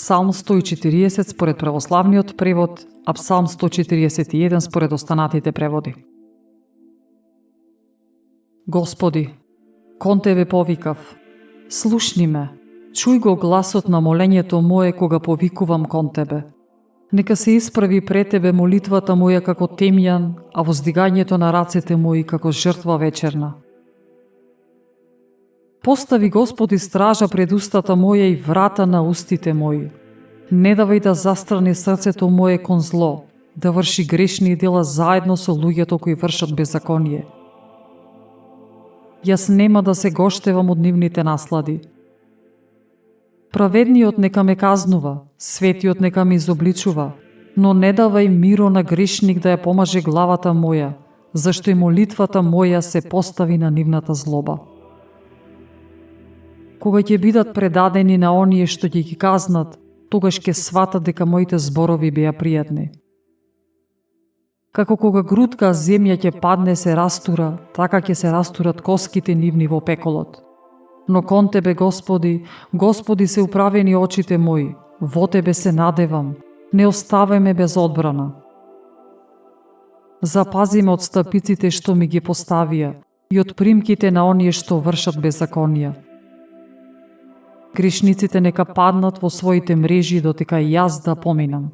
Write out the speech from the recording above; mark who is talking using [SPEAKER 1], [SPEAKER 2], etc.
[SPEAKER 1] Псалм 140 според православниот превод, а Псалм 141 според останатите преводи. Господи, кон Тебе повикав, слушни ме, чуј го гласот на молењето мое кога повикувам кон Тебе. Нека се исправи пред Тебе молитвата моја како темјан, а воздигањето на рацете мои како жртва вечерна. Постави Господи стража пред устата моја и врата на устите мои. Не давај да застрани срцето мое кон зло, да врши грешни дела заедно со луѓето кои вршат беззаконие. Јас нема да се гоштевам од нивните наслади. Праведниот нека ме казнува, светиот нека ме изобличува, но не давај миро на грешник да ја помаже главата моја, зашто и молитвата моја се постави на нивната злоба. Кога ќе бидат предадени на оние што ќе ги казнат, тогаш ќе сватат дека моите зборови беа пријатни. Како кога грудка земја ќе падне се растура, така ќе се растурат коските нивни во пеколот. Но кон Тебе, Господи, Господи се управени очите мои, во Тебе се надевам, не оставај ме без одбрана. Запази ме од стапиците што ми ги поставија и од примките на оние што вршат беззаконија. Грешниците нека паднат во своите мрежи дотека и јас да поминам.